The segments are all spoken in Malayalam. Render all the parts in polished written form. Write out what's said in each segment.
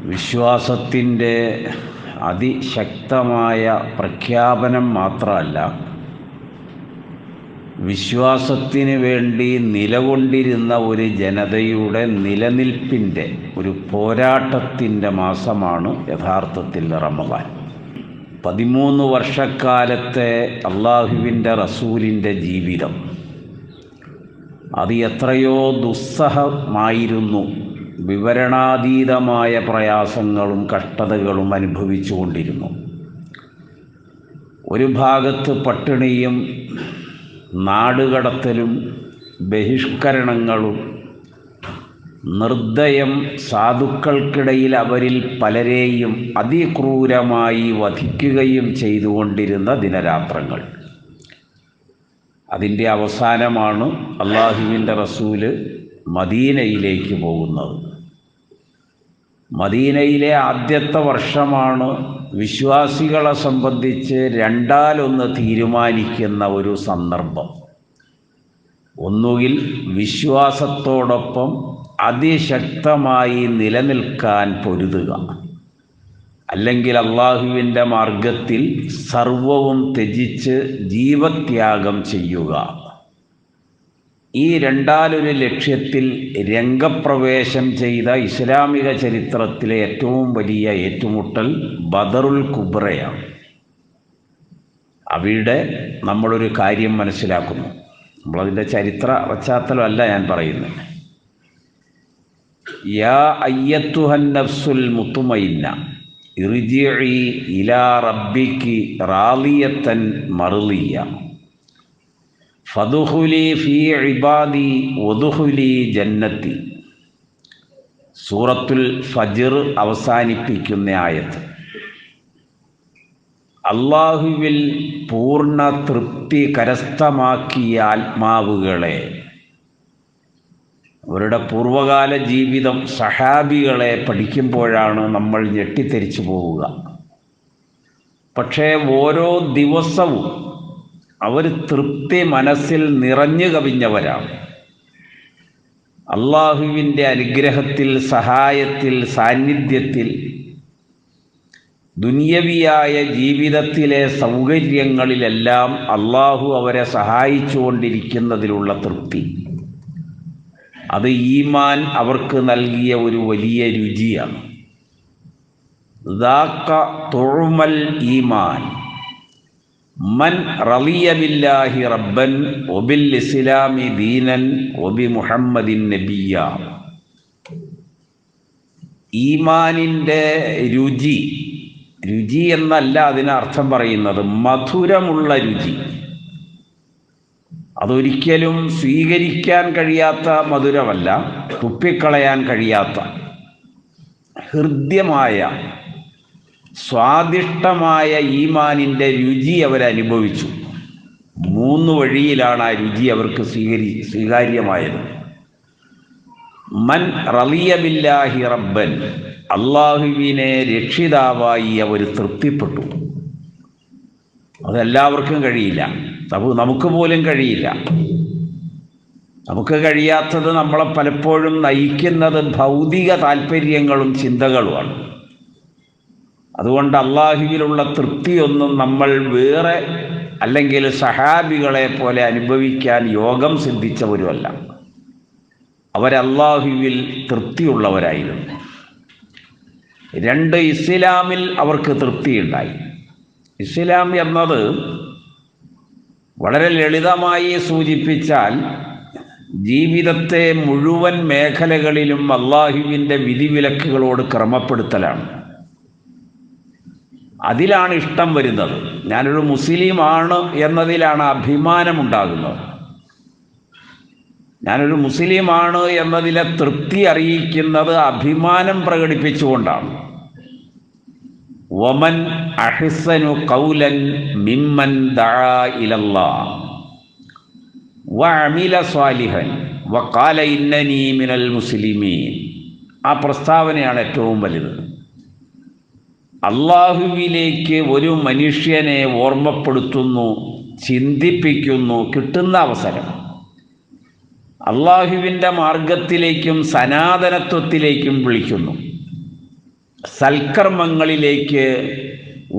വിശ്വാസത്തിൻ്റെ അതിശക്തമായ പ്രഖ്യാപനം മാത്രമല്ല, വിശ്വാസത്തിന് വേണ്ടി നിലകൊണ്ടിരുന്ന ഒരു ജനതയുടെ നിലനിൽപ്പിൻ്റെ ഒരു പോരാട്ടത്തിൻ്റെ മാസമാണ് യഥാർത്ഥത്തിൽ റമദാൻ. 13 വർഷക്കാലത്തെ അള്ളാഹുവിൻ്റെ റസൂലിൻ്റെ ജീവിതം അത് എത്രയോ ദുസ്സഹമായിരുന്നു. വിവരണാതീതമായ പ്രയാസങ്ങളും കഷ്ടതകളും അനുഭവിച്ചുകൊണ്ടിരുന്നു. ഒരു ഭാഗത്ത് പട്ടിണിയും നാടുകടത്തലും ബഹിഷ്കരണങ്ങളും നിർദ്ദയം സാധുക്കൾക്കിടയിൽ അവരിൽ പലരെയും അതിക്രൂരമായി വധിക്കുകയും ചെയ്തുകൊണ്ടിരുന്ന ദിനരാത്രങ്ങൾ. അതിൻ്റെ അവസാനമാണ് അള്ളാഹുവിൻ്റെ റസൂല് മദീനയിലേക്ക് പോകുന്നത്. മദീനയിലെ ആദ്യത്തെ വർഷമാണ് വിശ്വാസികളെ സംബന്ധിച്ച് രണ്ടാലൊന്ന് തീരുമാനിക്കുന്ന ഒരു സന്ദർഭം. ഒന്നുകിൽ വിശ്വാസത്തോടൊപ്പം അതിശക്തമായി നിലനിൽക്കാൻ പൊരുതുക, അല്ലെങ്കിൽ അള്ളാഹുവിൻ്റെ മാർഗത്തിൽ സർവവും ത്യജിച്ച് ജീവത്യാഗം ചെയ്യുക. ഈ രണ്ടാലൊരു ലക്ഷ്യത്തിൽ രംഗപ്രവേശം ചെയ്ത ഇസ്ലാമിക ചരിത്രത്തിലെ ഏറ്റവും വലിയ ഏറ്റുമുട്ടൽ ബദറുൽ കുബ്രയാണ്. അവിടെ നമ്മളൊരു കാര്യം മനസ്സിലാക്കുന്നു. നമ്മളതിൻ്റെ ചരിത്ര പശ്ചാത്തലമല്ല ഞാൻ പറയുന്നത്. യാ അയ്യത്തുഹൻ നഫ്സുൽ മുത്മയിന്ന ഇർജിഇ ഇലാ റബ്ബിക്കി റാളിയത്തൻ മർളിയ ഫദ്ഖുലി ഫീ ഇബാദി വദ്ഖുലി ജന്നത്തി. സൂറത്തുൽ ഫജ്ർ അവസാനിപ്പിക്കുന്ന ആയത്ത്. അള്ളാഹുവിൽ പൂർണ്ണ തൃപ്തി കരസ്ഥമാക്കിയ ആത്മാവുകളെ, അവരുടെ പൂർവകാല ജീവിതം സഹാബികളെ പഠിക്കുമ്പോഴാണ് നമ്മൾ ഞെട്ടിത്തെരിച്ചു പോവുക. പക്ഷേ ഓരോ ദിവസവും അവർ തൃപ്തി മനസ്സിൽ നിറഞ്ഞു കവിഞ്ഞവരാണ്. അള്ളാഹുവിൻ്റെ അനുഗ്രഹത്തിൽ, സഹായത്തിൽ, സാന്നിധ്യത്തിൽ, ദുനിയവിയായ ജീവിതത്തിലെ സൗകര്യങ്ങളിലെല്ലാം അള്ളാഹു അവരെ സഹായിച്ചുകൊണ്ടിരിക്കുന്നതിലുള്ള തൃപ്തി, അത് ഈമാൻ അവർക്ക് നൽകിയ ഒരു വലിയ രുചിയാണ്. ദാഖ തുഅമൽ ഈമാൻ മൻ റളിയ ബില്ലാഹി റബ്ബൻ വബിൽ ഇസ്ലാമി ദീനൻ വബി മുഹമ്മദിൻ നബിയ്യ. ഈമാനിൻ്റെ രുചി, രുചി എന്നല്ല അതിനർത്ഥം പറയുന്നത്, മധുരമുള്ള രുചി. അതൊരിക്കലും സ്വീകരിക്കാൻ കഴിയാത്ത മധുരമല്ല, തുപ്പിക്കളയാൻ കഴിയാത്ത ഹൃദ്യമായ സ്വാദിഷ്ടമായ ഈമാനിൻ്റെ രുചി അവരനുഭവിച്ചു. 3 വഴിയിലാണ് ആ രുചി അവർക്ക് സ്വീകാര്യമായത്. മൻ റളിയ ബില്ലാഹി റബ്ബൻ, അള്ളാഹുവിനെ രക്ഷിതാവായി അവർ തൃപ്തിപ്പെട്ടു. അതെല്ലാവർക്കും കഴിയില്ല, നമുക്ക് പോലും കഴിയില്ല. നമുക്ക് കഴിയാത്തത് നമ്മളെ പലപ്പോഴും നയിക്കുന്നത് ഭൗതിക താല്പര്യങ്ങളും ചിന്തകളുമാണ്. അതുകൊണ്ട് അള്ളാഹുവിലുള്ള തൃപ്തിയൊന്നും നമ്മൾ വേറെ അല്ലെങ്കിൽ സഹാബികളെ പോലെ അനുഭവിക്കാൻ യോഗം സിദ്ധിച്ചവരുമല്ല. അവരല്ലാഹുവിൽ തൃപ്തിയുള്ളവരായിരുന്നു. 2, ഇസ്ലാമിൽ അവർക്ക് തൃപ്തിയുണ്ടായി. ഇസ്ലാം എന്നത് വളരെ ലളിതമായി സൂചിപ്പിച്ചാൽ ജീവിതത്തെ മുഴുവൻ മേഖലകളിലും അള്ളാഹുവിൻ്റെ വിധിവിലക്കുകളോട് ക്രമപ്പെടുത്തലാണ്. അതിലാണ് ഇഷ്ടം വരുന്നത്. ഞാനൊരു മുസ്ലിമാണ് എന്നതിലാണ് അഭിമാനമുണ്ടാകുന്നത്. ഞാനൊരു മുസ്ലിമാണ് എന്നതിലെ തൃപ്തി അറിയിക്കുന്നത് അഭിമാനം പ്രകടിപ്പിച്ചുകൊണ്ടാണ്. വമൻ അഹ്സനു ഖൗലൻ മിമ്മൻ ദഅ ഇലല്ലാഹ് വഅമില സ്വാലിഹൻ വഖാല ഇന്നനി മിനൽ മുസ്ലിമീൻ. ആ പ്രസ്താവനയാണ് ഏറ്റവും വലുത്. അള്ളാഹുവിലേക്ക് ഒരു മനുഷ്യനെ ഓർമ്മപ്പെടുത്തുന്നു, ചിന്തിപ്പിക്കുന്നു, കിട്ടുന്ന അവസരം അള്ളാഹുവിൻ്റെ മാർഗത്തിലേക്കും സനാതനത്വത്തിലേക്കും വിളിക്കുന്നു. സൽക്കർമ്മങ്ങളിലേക്ക്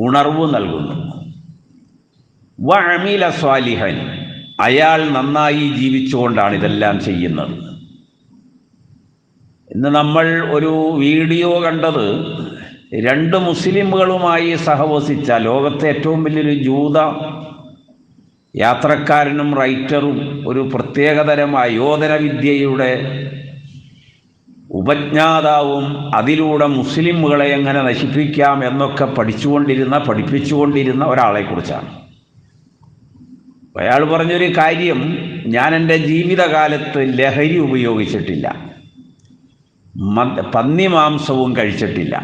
ഉണർവ് നൽകുന്നു. വഅമില സ്വാലിഹൻ, അയാൾ നന്നായി ജീവിച്ചുകൊണ്ടാണ് ഇതെല്ലാം ചെയ്യുന്നത്. ഇന്ന് നമ്മൾ ഒരു വീഡിയോ കണ്ടത്, രണ്ട് മുസ്ലിമുകളുമായി സഹവസിച്ച ലോകത്തെ ഏറ്റവും വലിയൊരു ജൂത യാത്രക്കാരനും റൈറ്ററും ഒരു പ്രത്യേകതരം ആയോധന വിദ്യയുടെ ഉപജ്ഞാതാവും അതിലൂടെ മുസ്ലിമുകളെ എങ്ങനെ നശിപ്പിക്കാം എന്നൊക്കെ പഠിപ്പിച്ചുകൊണ്ടിരുന്ന ഒരാളെക്കുറിച്ചാണ്. അയാൾ പറഞ്ഞൊരു കാര്യം, ഞാൻ എൻ്റെ ജീവിതകാലത്ത് ലഹരി ഉപയോഗിച്ചിട്ടില്ല, പന്നിമാംസവും കഴിച്ചിട്ടില്ല,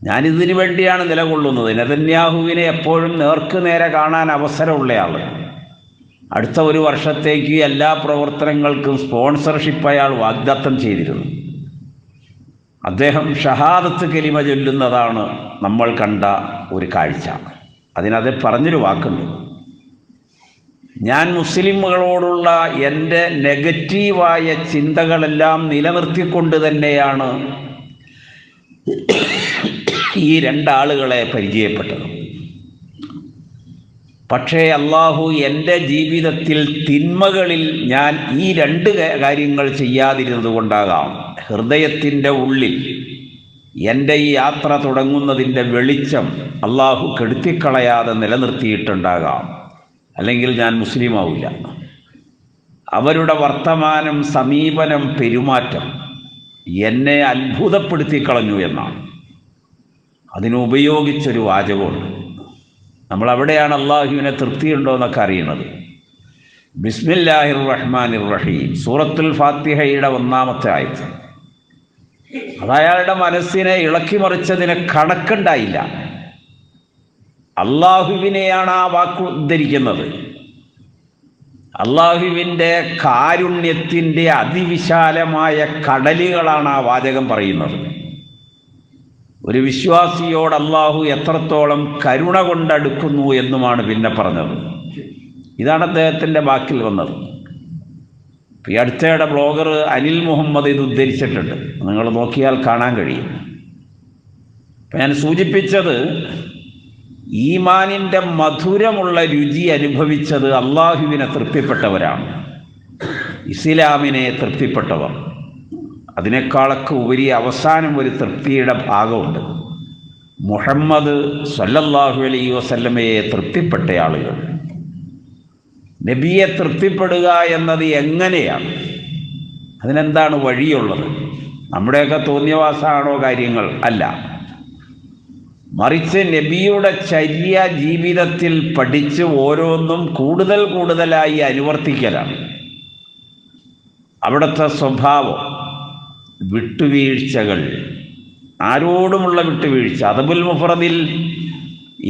ഞാനിതിനു വേണ്ടിയാണ് നിലകൊള്ളുന്നത്. നെതന്യാഹുവിനെ എപ്പോഴും നേർക്ക് നേരെ കാണാൻ അവസരമുള്ളയാൾ. അടുത്ത ഒരു വർഷത്തേക്ക് എല്ലാ പ്രവർത്തനങ്ങൾക്കും സ്പോൺസർഷിപ്പ് അയാൾ വാഗ്ദത്തം ചെയ്തിരുന്നു. അദ്ദേഹം ഷഹാദത്ത് കലിമ ചൊല്ലുന്നതാണ് നമ്മൾ കണ്ട ഒരു കാഴ്ച. അതിനത് പറഞ്ഞൊരു വാക്കുണ്ട്, ഞാൻ മുസ്ലിമുകളോടുള്ള എൻ്റെ നെഗറ്റീവായ ചിന്തകളെല്ലാം നിലനിർത്തിക്കൊണ്ട് തന്നെയാണ് ഈ രണ്ടാളുകളെ പരിചയപ്പെട്ടത്. പക്ഷേ അള്ളാഹു എൻ്റെ ജീവിതത്തിൽ തിന്മകളിൽ ഞാൻ ഈ രണ്ട് കാര്യങ്ങൾ ചെയ്യാതിരുന്നത് കൊണ്ടാകാം ഹൃദയത്തിൻ്റെ ഉള്ളിൽ എൻ്റെ ഈ യാത്ര തുടങ്ങുന്നതിൻ്റെ വെളിച്ചം അള്ളാഹു കെടുത്തിക്കളയാതെ നിലനിർത്തിയിട്ടുണ്ടാകാം, അല്ലെങ്കിൽ ഞാൻ മുസ്ലിമാവില്ല. അവരുടെ വർത്തമാനം, സമീപനം, പെരുമാറ്റം എന്നെ അത്ഭുതപ്പെടുത്തിക്കളഞ്ഞു എന്നാണ്. അതിനുപയോഗിച്ചൊരു വാചകമുണ്ട്. നമ്മളവിടെയാണ് അള്ളാഹുവിനെ തൃപ്തിയുണ്ടോ എന്നൊക്കെ അറിയുന്നത്. ബിസ്മില്ലാഹിർ റഹ്മാനിർ റഹീം, സൂറത്തുൽ ഫാത്തിഹയുടെ 1-ാമത്തെ ആയത്ത്. അതയാളുടെ മനസ്സിനെ ഇളക്കി മറിച്ചതിന് കണക്കുണ്ടായില്ല. അള്ളാഹുവിനെയാണ് ആ വാക്ക് ഉദ്ധരിക്കുന്നത്. അള്ളാഹുവിൻ്റെ കാരുണ്യത്തിൻ്റെ അതിവിശാലമായ കടലുകളാണ് ആ വാചകം പറയുന്നത്. ഒരു വിശ്വാസിയോട് അള്ളാഹു എത്രത്തോളം കരുണ കൊണ്ടടുക്കുന്നു എന്നുമാണ് പിന്നെ പറഞ്ഞത്. ഇതാണ് അദ്ദേഹത്തിൻ്റെ വാക്കിൽ വന്നത്. ഈ അടുത്തയുടെ ബ്ലോഗർ അനിൽ മുഹമ്മദ് ഇത് ഉദ്ധരിച്ചിട്ടുണ്ട്, നിങ്ങൾ നോക്കിയാൽ കാണാൻ കഴിയും. അപ്പം ഞാൻ സൂചിപ്പിച്ചത്, ഈമാനിൻ്റെ മധുരമുള്ള രുചി അനുഭവിച്ചത് അള്ളാഹുവിനെ തൃപ്തിപ്പെട്ടവരാണ്, ഇസ്ലാമിനെ തൃപ്തിപ്പെട്ടവർ. അതിനേക്കാളൊക്കെ ഉപരി അവസാനം ഒരു തൃപ്തിയുടെ ഭാഗമുണ്ട്. മുഹമ്മദ് സല്ലല്ലാഹു അലൈഹി വസല്ലമയെ തൃപ്തിപ്പെട്ട ആളുകൾ. നബിയെ തൃപ്തിപ്പെടുക എന്നത് എങ്ങനെയാണ്? അതിനെന്താണ് വഴിയുള്ളത്? നമ്മുടെയൊക്കെ തോന്നിയവാസമാണോ കാര്യങ്ങൾ? അല്ല, മറിച്ച് നബിയുടെ ചര്യ ജീവിതത്തിൽ പഠിച്ച് ഓരോന്നും കൂടുതലായി അനുവർത്തിക്കലാണ്. അവിടുത്തെ സ്വഭാവം, വിട്ടുവീഴ്ചകൾ, ആരോടുമുള്ള വിട്ടുവീഴ്ച. അദബുൽ മുഫ്രദിൽ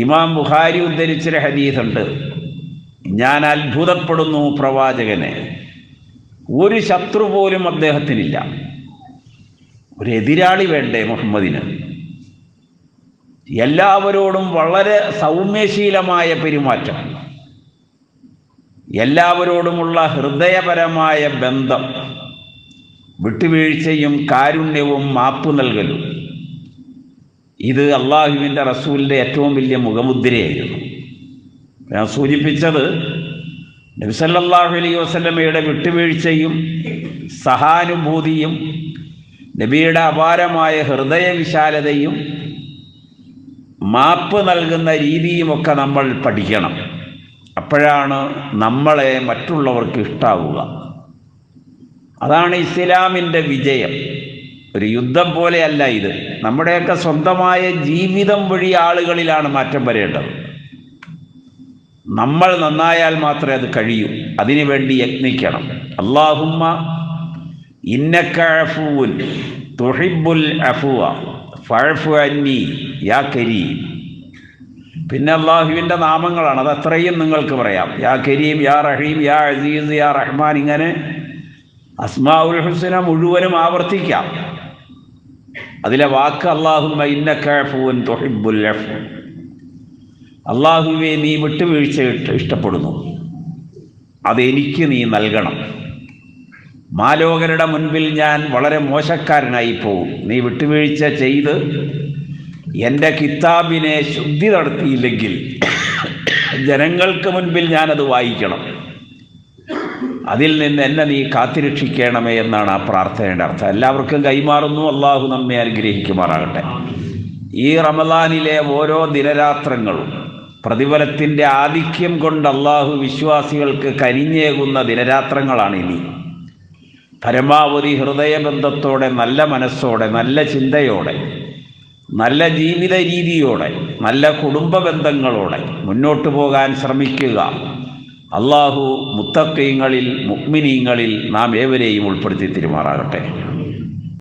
ഇമാം ബുഖാരി ഉദ്ധരിച്ചൊരു ഹദീസുണ്ട്, ഞാൻ അത്ഭുതപ്പെടുന്നു പ്രവാചകനെ, ഒരു ശത്രു പോലും അദ്ദേഹത്തിനില്ല. ഒരു എതിരാളി വേണ്ടേ മുഹമ്മദിന്? എല്ലാവരോടും വളരെ സൗമ്യശീലമായ പെരുമാറ്റം, എല്ലാവരോടുമുള്ള ഹൃദയപരമായ ബന്ധം, വിട്ടുവീഴ്ചയും കാരുണ്യവും മാപ്പ് നൽകലും. ഇത് അള്ളാഹുവിൻ്റെ റസൂലിൻ്റെ ഏറ്റവും വലിയ മുഖമുദ്രയായിരുന്നു. ഞാൻ സൂചിപ്പിച്ചത്, നബി സല്ലല്ലാഹു അലൈഹി വസല്ലമയുടെ വിട്ടുവീഴ്ചയും സഹാനുഭൂതിയും നബിയുടെ അപാരമായ ഹൃദയവിശാലതയും മാപ്പ് നൽകുന്ന രീതിയുമൊക്കെ നമ്മൾ പഠിക്കണം. അപ്പോഴാണ് നമ്മളെ മറ്റുള്ളവർക്ക് ഇഷ്ടാവുക. അതാണ് ഇസ്ലാമിൻ്റെ വിജയം. ഒരു യുദ്ധം പോലെയല്ല ഇത്. നമ്മുടെയൊക്കെ സ്വന്തമായ ജീവിതം വഴി ആളുകളിലാണ് മാറ്റം വരേണ്ടത്. നമ്മൾ നന്നായാൽ മാത്രമേ അത് കഴിയൂ. അതിനുവേണ്ടി യത്നിക്കണം. അല്ലാഹുമ്മ ഇന്നക അഫൂൻ തുഹിബ്ബുൽ അഫ്വ ഫഅഫു അന്നി യാ കരീം. പിന്നെ അള്ളാഹുവിൻ്റെ നാമങ്ങളാണ്, അത് അത്രയും നിങ്ങൾക്ക് പറയാം. യാ കരീം, യാ റഹീം, യാ അസീസ്, യാ റഹ്മാൻ, ഇങ്ങനെ അസ്മാഉൽ ഹുസ്ന മുഴുവനും ആവർത്തിക്കാം. അതിലെ വാക്ക് അല്ലാഹുമ്മ ഇന്നക അഫൂൻ തുഹിബ്ബുൽ അഫ്വ. അള്ളാഹുവെ, നീ വിട്ടുവീഴ്ച ഇഷ്ടപ്പെടുന്നു, അതെനിക്ക് നീ നൽകണം. മാലോകരുടെ മുൻപിൽ ഞാൻ വളരെ മോശക്കാരനായി പോകും. നീ വിട്ടുവീഴ്ച ചെയ്ത് എൻ്റെ കിതാബിനെ ശുദ്ധി നടത്തിയില്ലെങ്കിൽ ജനങ്ങൾക്ക് മുൻപിൽ ഞാനത് വായിക്കണം. അതിൽ നിന്ന് എന്നെ നീ കാത്തിരക്ഷിക്കണമേ എന്നാണ് ആ പ്രാർത്ഥനയുടെ അർത്ഥം. എല്ലാവർക്കും കൈമാറുന്നു. അള്ളാഹു നമ്മെ അനുഗ്രഹിക്കുമാറാകട്ടെ. ഈ റമദാനിലെ ഓരോ ദിനരാത്രങ്ങളും പ്രതിഫലത്തിൻ്റെ ആധിക്യം കൊണ്ട് അള്ളാഹു വിശ്വാസികൾക്ക് കനിഞ്ഞേകുന്ന ദിനരാത്രങ്ങളാണ് ഇനി. പരമാവധി ഹൃദയബന്ധത്തോടെ, നല്ല മനസ്സോടെ, നല്ല ചിന്തയോടെ, നല്ല ജീവിത രീതിയോടെ, നല്ല കുടുംബ ബന്ധങ്ങളോടെ മുന്നോട്ട് പോകാൻ ശ്രമിക്കുക. അള്ളാഹു മുത്തഖീങ്ങളിൽ, മുഅ്മിനീങ്ങളിൽ നാം ഏവരെയും ഉൾപ്പെടുത്തി തിരുമാറാകട്ടെ.